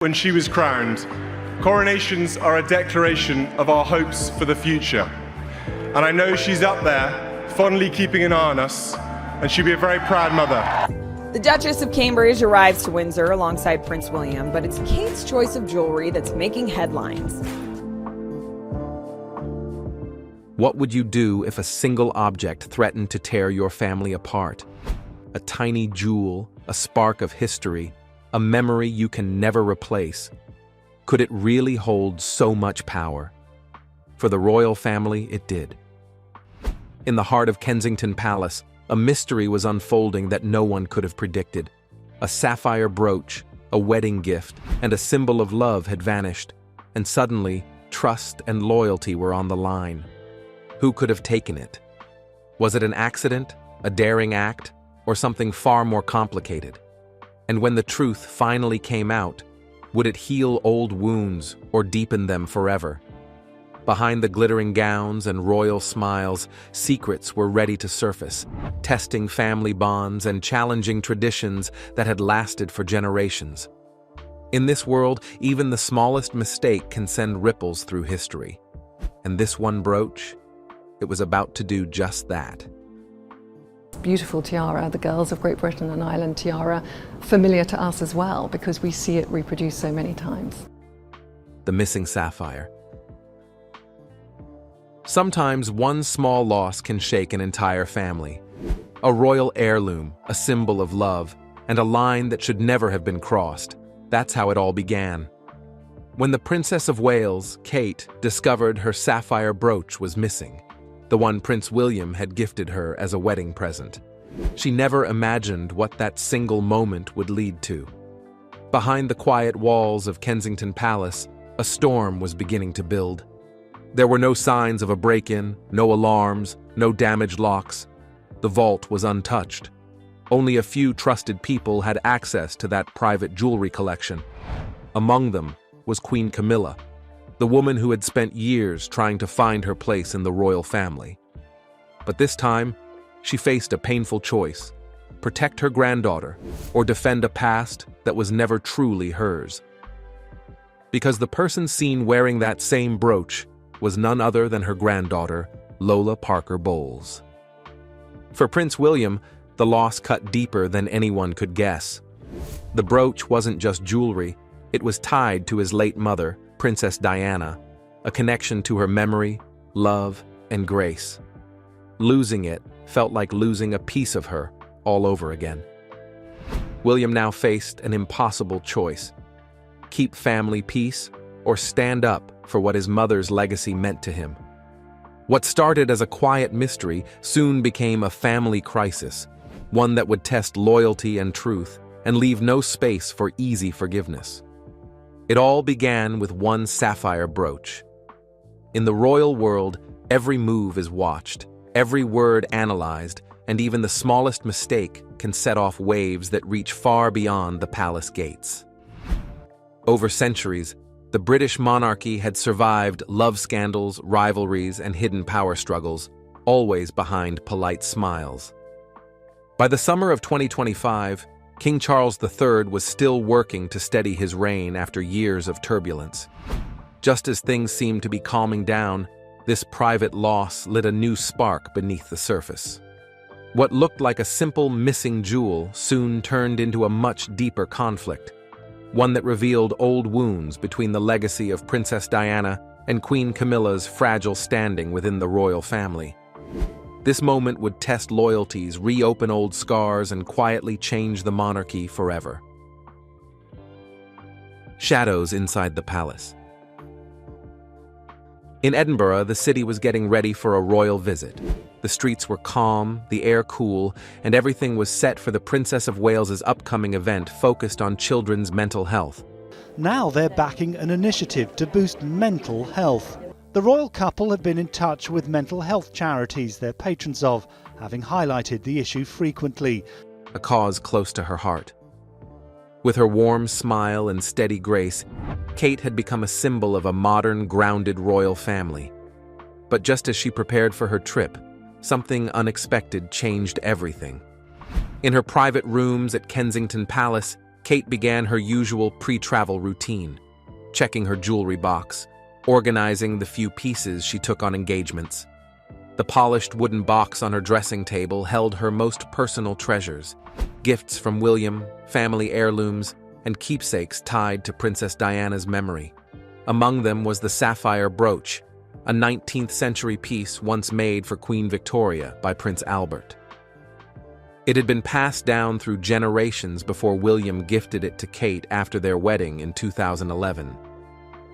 when she was crowned. Coronations are a declaration of our hopes for the future. And I know she's up there, fondly keeping an eye on us, and she'll be a very proud mother. The Duchess of Cambridge arrives to Windsor alongside Prince William, but it's Kate's choice of jewelry that's making headlines. What would you do if a single object threatened to tear your family apart? A tiny jewel, a spark of history, a memory you can never replace. Could it really hold so much power? For the royal family, it did. In the heart of Kensington Palace, a mystery was unfolding that no one could have predicted. A sapphire brooch, a wedding gift, and a symbol of love had vanished, and suddenly, trust and loyalty were on the line. Who could have taken it? Was it an accident, a daring act, or something far more complicated? And when the truth finally came out, would it heal old wounds or deepen them forever? Behind the glittering gowns and royal smiles, secrets were ready to surface, testing family bonds and challenging traditions that had lasted for generations. In this world, even the smallest mistake can send ripples through history. And this one brooch, it was about to do just that. Beautiful tiara, the girls of Great Britain and Ireland tiara, familiar to us as well because we see it reproduced so many times. The missing sapphire. Sometimes one small loss can shake an entire family. A royal heirloom, a symbol of love, and a line that should never have been crossed. That's how it all began. When the Princess of Wales, Kate, discovered her sapphire brooch was missing, the one Prince William had gifted her as a wedding present. She never imagined what that single moment would lead to. Behind the quiet walls of Kensington Palace, a storm was beginning to build. There were no signs of a break-in, no alarms, no damaged locks. The vault was untouched. Only a few trusted people had access to that private jewelry collection. Among them was Queen Camilla, the woman who had spent years trying to find her place in the royal family. But this time, she faced a painful choice: protect her granddaughter or defend a past that was never truly hers. Because the person seen wearing that same brooch was none other than her granddaughter, Lola Parker Bowles. For Prince William, the loss cut deeper than anyone could guess. The brooch wasn't just jewelry, it was tied to his late mother, Princess Diana, a connection to her memory, love, and grace. Losing it felt like losing a piece of her all over again. William now faced an impossible choice: keep family peace or stand up for what his mother's legacy meant to him. What started as a quiet mystery soon became a family crisis, one that would test loyalty and truth and leave no space for easy forgiveness. It all began with one sapphire brooch. In the royal world, every move is watched, every word analyzed, and even the smallest mistake can set off waves that reach far beyond the palace gates. Over centuries, the British monarchy had survived love scandals, rivalries, and hidden power struggles, always behind polite smiles. By the summer of 2025, King Charles III was still working to steady his reign after years of turbulence. Just as things seemed to be calming down, this private loss lit a new spark beneath the surface. What looked like a simple missing jewel soon turned into a much deeper conflict, one that revealed old wounds between the legacy of Princess Diana and Queen Camilla's fragile standing within the royal family. This moment would test loyalties, reopen old scars, and quietly change the monarchy forever. Shadows inside the palace. In Edinburgh, the city was getting ready for a royal visit. The streets were calm, the air cool, and everything was set for the Princess of Wales's upcoming event focused on children's mental health. Now they're backing an initiative to boost mental health. The royal couple have been in touch with mental health charities they're patrons of, having highlighted the issue frequently. A cause close to her heart. With her warm smile and steady grace, Kate had become a symbol of a modern, grounded royal family. But just as she prepared for her trip, something unexpected changed everything. In her private rooms at Kensington Palace, Kate began her usual pre-travel routine, checking her jewelry box, organizing the few pieces she took on engagements. The polished wooden box on her dressing table held her most personal treasures, gifts from William, family heirlooms, and keepsakes tied to Princess Diana's memory. Among them was the sapphire brooch, a 19th century piece once made for Queen Victoria by Prince Albert. It had been passed down through generations before William gifted it to Kate after their wedding in 2011.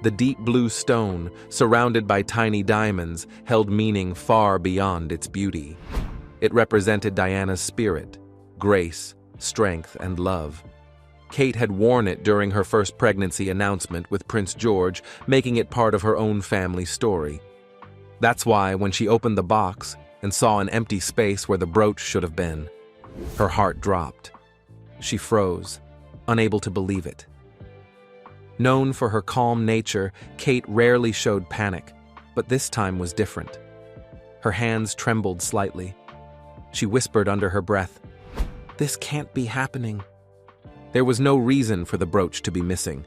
The deep blue stone, surrounded by tiny diamonds, held meaning far beyond its beauty. It represented Diana's spirit, grace, strength, and love. Kate had worn it during her first pregnancy announcement with Prince George, making it part of her own family story. That's why, when she opened the box and saw an empty space where the brooch should have been, her heart dropped. She froze, unable to believe it. Known for her calm nature, Kate rarely showed panic, but this time was different. Her hands trembled slightly. She whispered under her breath, "This can't be happening." There was no reason for the brooch to be missing.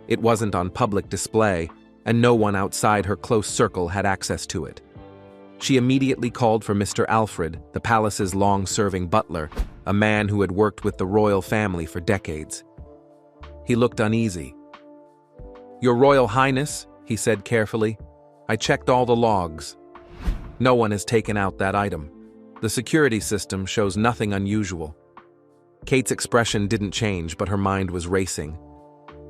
It wasn't on public display, and no one outside her close circle had access to it. She immediately called for Mr. Alfred, the palace's long-serving butler, a man who had worked with the royal family for decades. He looked uneasy. "Your Royal Highness," he said carefully, "I checked all the logs. No one has taken out that item. The security system shows nothing unusual." Kate's expression didn't change, but her mind was racing.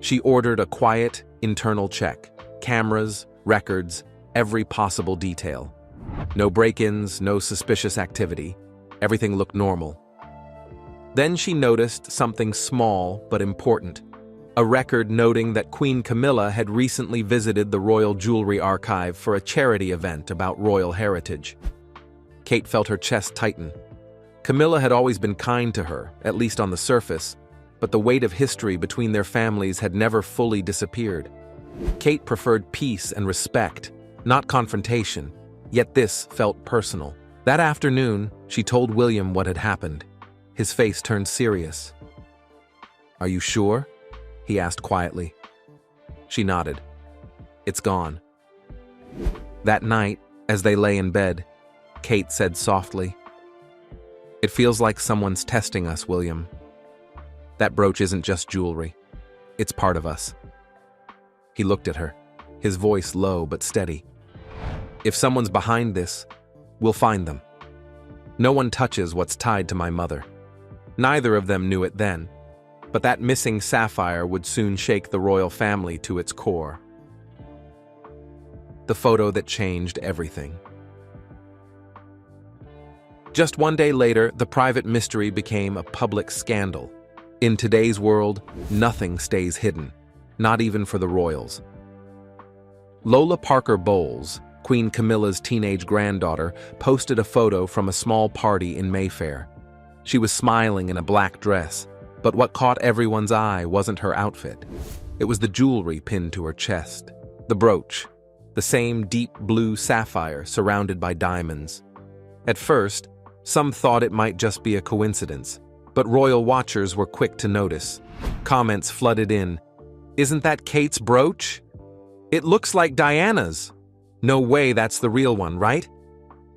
She ordered a quiet, internal check. Cameras, records, every possible detail. No break-ins, no suspicious activity. Everything looked normal. Then she noticed something small but important. A record noting that Queen Camilla had recently visited the Royal Jewelry Archive for a charity event about royal heritage. Kate felt her chest tighten. Camilla had always been kind to her, at least on the surface, but the weight of history between their families had never fully disappeared. Kate preferred peace and respect, not confrontation, yet this felt personal. That afternoon, she told William what had happened. His face turned serious. "Are you sure?" he asked quietly. She nodded. "It's gone." That night, as they lay in bed, Kate said softly, "It feels like someone's testing us, William. That brooch isn't just jewelry. It's part of us." He looked at her, his voice low but steady. "If someone's behind this, we'll find them. No one touches what's tied to my mother. Neither of them knew it then, but that missing sapphire would soon shake the royal family to its core." The photo that changed everything. Just one day later, the private mystery became a public scandal. In today's world, nothing stays hidden, not even for the royals. Lola Parker Bowles, Queen Camilla's teenage granddaughter, posted a photo from a small party in Mayfair. She was smiling in a black dress, but what caught everyone's eye wasn't her outfit. It was the jewelry pinned to her chest, the brooch, the same deep blue sapphire surrounded by diamonds. At first, some thought it might just be a coincidence, but royal watchers were quick to notice. Comments flooded in. "Isn't that Kate's brooch? It looks like Diana's. No way that's the real one, right?"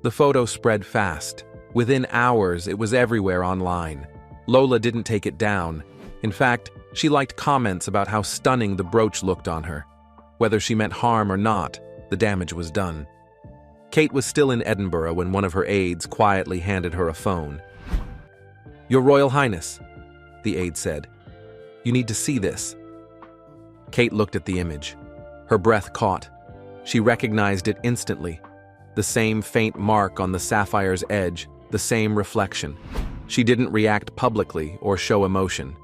The photo spread fast. Within hours, it was everywhere online. Lola didn't take it down. In fact, she liked comments about how stunning the brooch looked on her. Whether she meant harm or not, the damage was done. Kate was still in Edinburgh when one of her aides quietly handed her a phone. "Your Royal Highness," the aide said. "You need to see this." Kate looked at the image. Her breath caught. She recognized it instantly. The same faint mark on the sapphire's edge, the same reflection. She didn't react publicly or show emotion.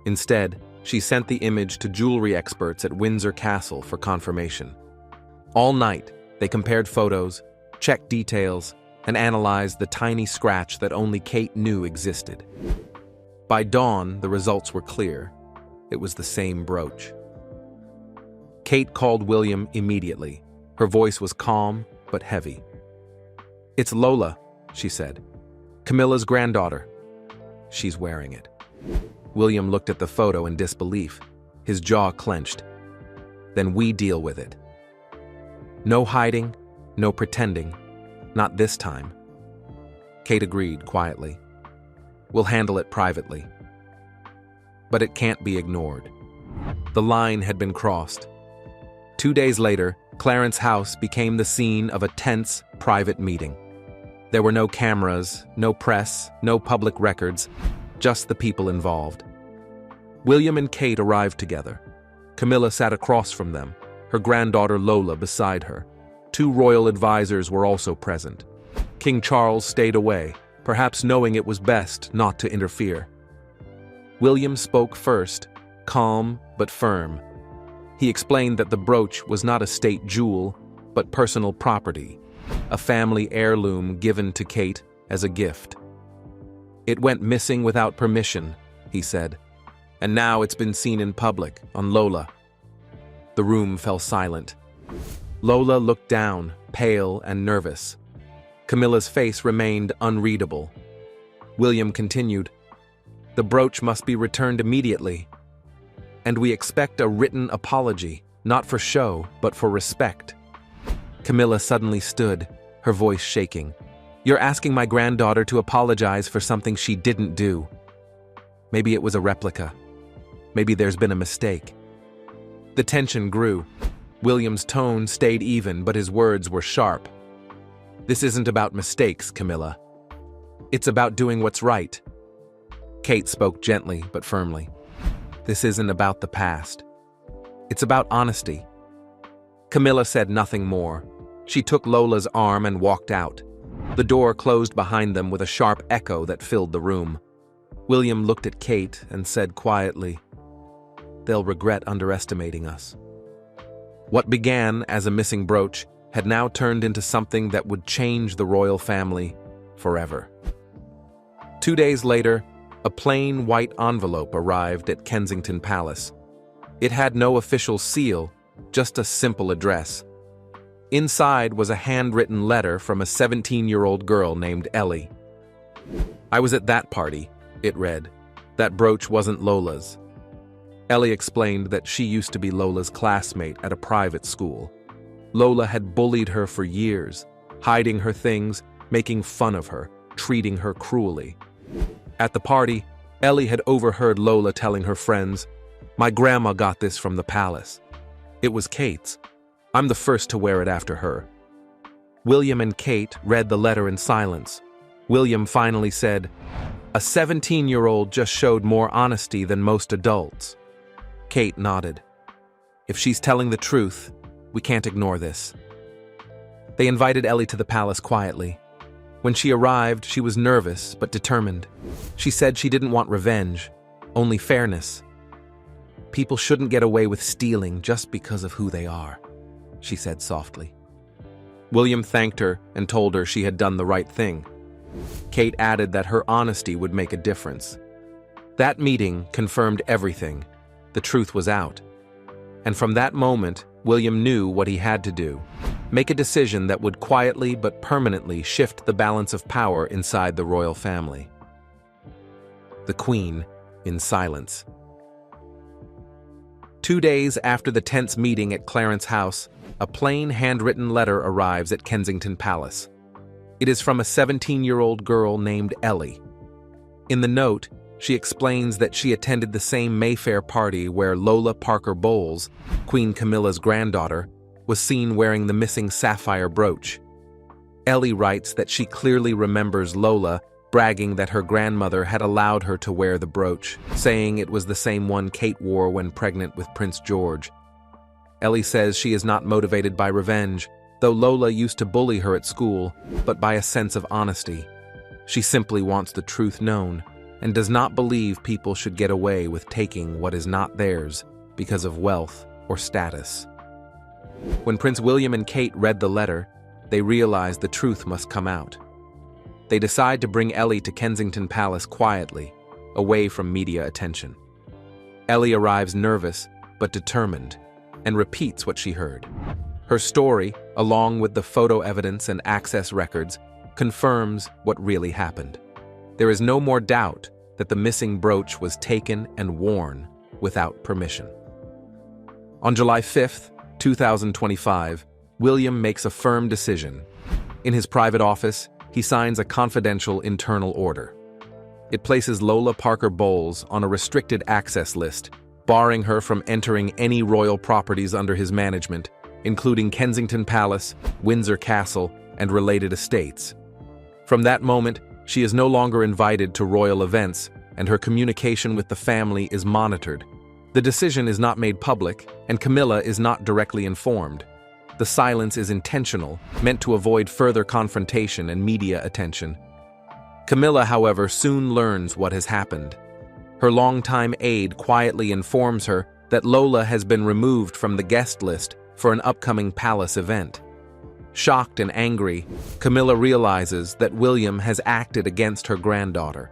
Instead, she sent the image to jewelry experts at Windsor Castle for confirmation. All night, they compared photos, checked details, and analyzed the tiny scratch that only Kate knew existed. By dawn, the results were clear. It was the same brooch. Kate called William immediately. Her voice was calm but heavy. "It's Lola," she said. "Camilla's granddaughter. She's wearing it." William looked at the photo in disbelief, his jaw clenched. Then we deal with it. No hiding, no pretending, not this time. Kate agreed quietly. We'll handle it privately. But it can't be ignored. The line had been crossed. 2 days later, Clarence House became the scene of a tense, private meeting. There were no cameras, no press, no public records, just the people involved. William and Kate arrived together. Camilla sat across from them, her granddaughter Lola beside her. 2 royal advisors were also present. King Charles stayed away, perhaps knowing it was best not to interfere. William spoke first, calm but firm. He explained that the brooch was not a state jewel, but personal property, a family heirloom given to Kate as a gift. It went missing without permission, he said, and now it's been seen in public on Lola. The room fell silent. Lola looked down, pale and nervous. Camilla's face remained unreadable. William continued, "The brooch must be returned immediately. And we expect a written apology, not for show, but for respect." Camilla suddenly stood, her voice shaking. "You're asking my granddaughter to apologize for something she didn't do. Maybe it was a replica. Maybe there's been a mistake." The tension grew. William's tone stayed even, but his words were sharp. "This isn't about mistakes, Camilla. It's about doing what's right." Kate spoke gently but firmly. "This isn't about the past. It's about honesty." Camilla said nothing more. She took Lola's arm and walked out. The door closed behind them with a sharp echo that filled the room. William looked at Kate and said quietly, "They'll regret underestimating us." What began as a missing brooch had now turned into something that would change the royal family forever. 2 days later, a plain white envelope arrived at Kensington Palace. It had no official seal, just a simple address. Inside was a handwritten letter from a 17-year-old girl named Ellie. "I was at that party," it read. "That brooch wasn't Lola's." Ellie explained that she used to be Lola's classmate at a private school. Lola had bullied her for years, hiding her things, making fun of her, treating her cruelly. At the party, Ellie had overheard Lola telling her friends, "My grandma got this from the palace. It was Kate's. I'm the first to wear it after her." William and Kate read the letter in silence. William finally said, "A 17-year-old just showed more honesty than most adults." Kate nodded. "If she's telling the truth, we can't ignore this." They invited Ellie to the palace quietly. When she arrived, she was nervous but determined. She said she didn't want revenge, only fairness. "People shouldn't get away with stealing just because of who they are," she said softly. William thanked her and told her she had done the right thing. Kate added that her honesty would make a difference. That meeting confirmed everything. The truth was out. And from that moment, William knew what he had to do: make a decision that would quietly but permanently shift the balance of power inside the royal family. The Queen in silence. 2 days after the tense meeting at Clarence House, a plain handwritten letter arrives at Kensington Palace. It is from a 17-year-old girl named Ellie. In the note, she explains that she attended the same Mayfair party where Lola Parker Bowles, Queen Camilla's granddaughter, was seen wearing the missing sapphire brooch. Ellie writes that she clearly remembers Lola bragging that her grandmother had allowed her to wear the brooch, saying it was the same one Kate wore when pregnant with Prince George. Ellie says she is not motivated by revenge, though Lola used to bully her at school, but by a sense of honesty. She simply wants the truth known, and does not believe people should get away with taking what is not theirs because of wealth or status. When Prince William and Kate read the letter, they realized the truth must come out. They decide to bring Ellie to Kensington Palace quietly, away from media attention. Ellie arrives nervous but determined, and repeats what she heard. Her story, along with the photo evidence and access records, confirms what really happened. There is no more doubt that the missing brooch was taken and worn without permission. On July 5th, 2025, William makes a firm decision. In his private office, he signs a confidential internal order. It places Lola Parker Bowles on a restricted access list, barring her from entering any royal properties under his management, including Kensington Palace, Windsor Castle, and related estates. From that moment, she is no longer invited to royal events, and her communication with the family is monitored. The decision is not made public, and Camilla is not directly informed. The silence is intentional, meant to avoid further confrontation and media attention. Camilla, however, soon learns what has happened. Her longtime aide quietly informs her that Lola has been removed from the guest list for an upcoming palace event. Shocked and angry, Camilla realizes that William has acted against her granddaughter.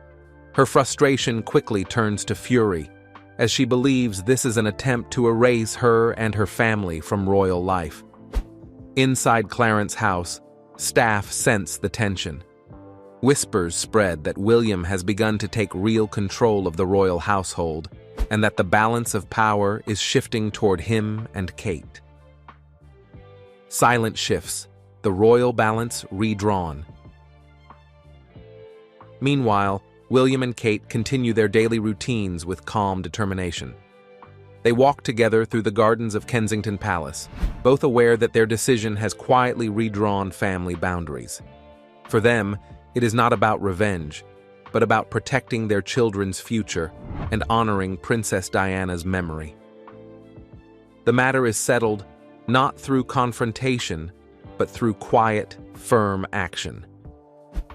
Her frustration quickly turns to fury, as she believes this is an attempt to erase her and her family from royal life. Inside Clarence's house, staff sense the tension. Whispers spread that William has begun to take real control of the royal household, and that the balance of power is shifting toward him and Kate. Silent shifts, the royal balance redrawn. Meanwhile, William and Kate continue their daily routines with calm determination. They walk together through the gardens of Kensington Palace, both aware that their decision has quietly redrawn family boundaries. For them, it is not about revenge, but about protecting their children's future and honoring Princess Diana's memory. The matter is settled not through confrontation, but through quiet, firm action.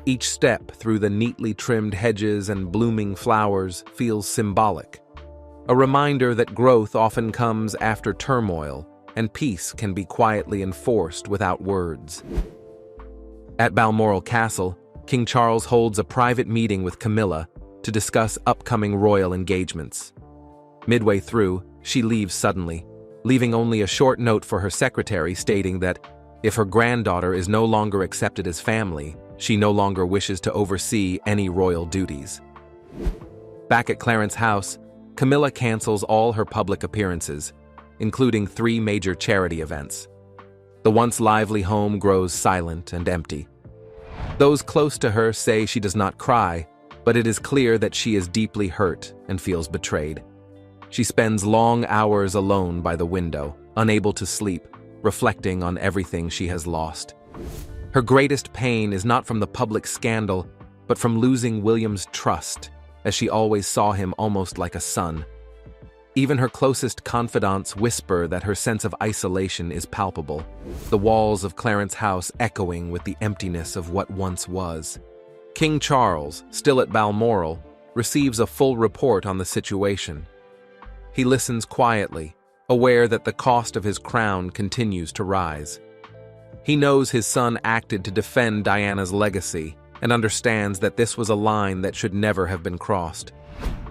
Each step through the neatly trimmed hedges and blooming flowers feels symbolic, a reminder that growth often comes after turmoil, and peace can be quietly enforced without words. At Balmoral Castle, King Charles holds a private meeting with Camilla to discuss upcoming royal engagements. Midway through, she leaves suddenly, leaving only a short note for her secretary stating that if her granddaughter is no longer accepted as family, she no longer wishes to oversee any royal duties. Back at Clarence's house, Camilla cancels all her public appearances, including 3 major charity events. The once lively home grows silent and empty. Those close to her say she does not cry, but it is clear that she is deeply hurt and feels betrayed. She spends long hours alone by the window, unable to sleep, reflecting on everything she has lost. Her greatest pain is not from the public scandal, but from losing William's trust, as she always saw him almost like a son. Even her closest confidants whisper that her sense of isolation is palpable, the walls of Clarence's house echoing with the emptiness of what once was. King Charles, still at Balmoral, receives a full report on the situation. He listens quietly, aware that the cost of his crown continues to rise. He knows his son acted to defend Diana's legacy and understands that this was a line that should never have been crossed.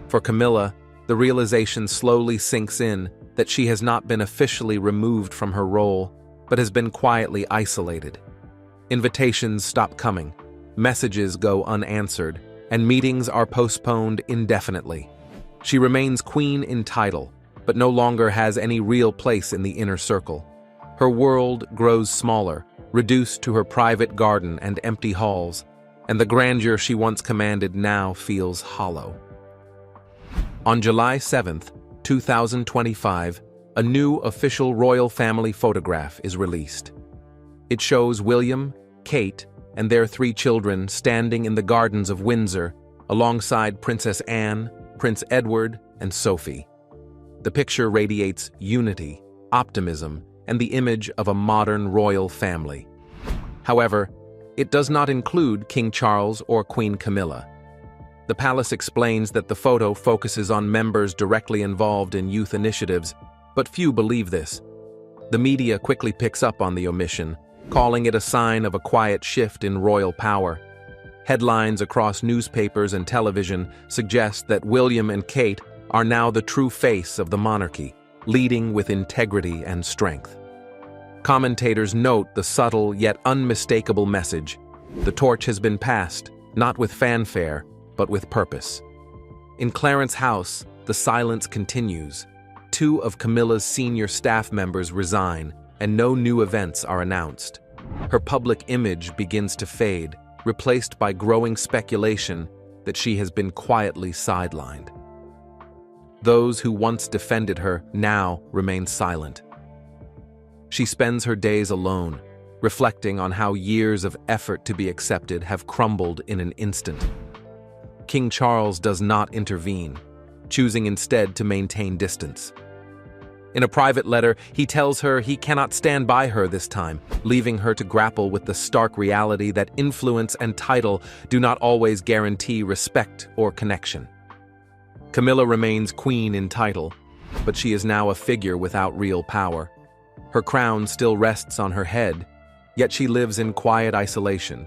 For Camilla, the realization slowly sinks in that she has not been officially removed from her role, but has been quietly isolated. Invitations stop coming, messages go unanswered, and meetings are postponed indefinitely. She remains queen in title, but no longer has any real place in the inner circle. Her world grows smaller, reduced to her private garden and empty halls, and the grandeur she once commanded now feels hollow. On July 7th, 2025, a new official royal family photograph is released. It shows William, Kate, and their 3 children standing in the gardens of Windsor alongside Princess Anne, Prince Edward, and Sophie. The picture radiates unity, optimism, and the image of a modern royal family. However, it does not include King Charles or Queen Camilla. The palace explains that the photo focuses on members directly involved in youth initiatives, but few believe this. The media quickly picks up on the omission, calling it a sign of a quiet shift in royal power. Headlines across newspapers and television suggest that William and Kate are now the true face of the monarchy, leading with integrity and strength. Commentators note the subtle yet unmistakable message. The torch has been passed, not with fanfare, but with purpose. In Clarence House, the silence continues. 2 of Camilla's senior staff members resign, and no new events are announced. Her public image begins to fade, replaced by growing speculation that she has been quietly sidelined. Those who once defended her now remain silent. She spends her days alone, reflecting on how years of effort to be accepted have crumbled in an instant. King Charles does not intervene, choosing instead to maintain distance. In a private letter, he tells her he cannot stand by her this time, leaving her to grapple with the stark reality that influence and title do not always guarantee respect or connection. Camilla remains queen in title, but she is now a figure without real power. Her crown still rests on her head, yet she lives in quiet isolation,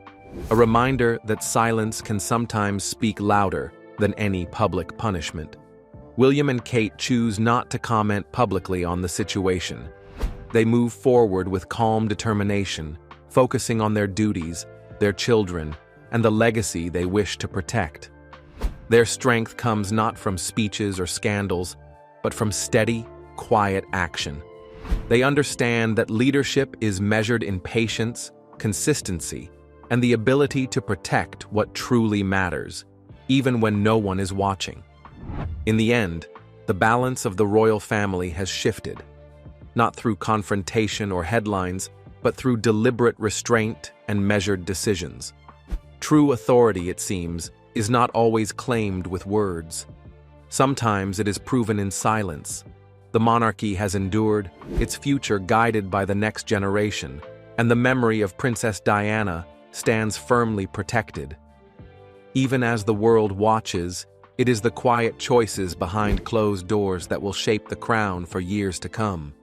a reminder that silence can sometimes speak louder than any public punishment. William and Kate choose not to comment publicly on the situation. They move forward with calm determination, focusing on their duties, their children, and the legacy they wish to protect. Their strength comes not from speeches or scandals, but from steady, quiet action. They understand that leadership is measured in patience, consistency, and the ability to protect what truly matters, even when no one is watching. In the end, the balance of the royal family has shifted, not through confrontation or headlines, but through deliberate restraint and measured decisions. True authority, it seems, is not always claimed with words. Sometimes it is proven in silence. The monarchy has endured, its future guided by the next generation, and the memory of Princess Diana stands firmly protected. Even as the world watches, it is the quiet choices behind closed doors that will shape the crown for years to come.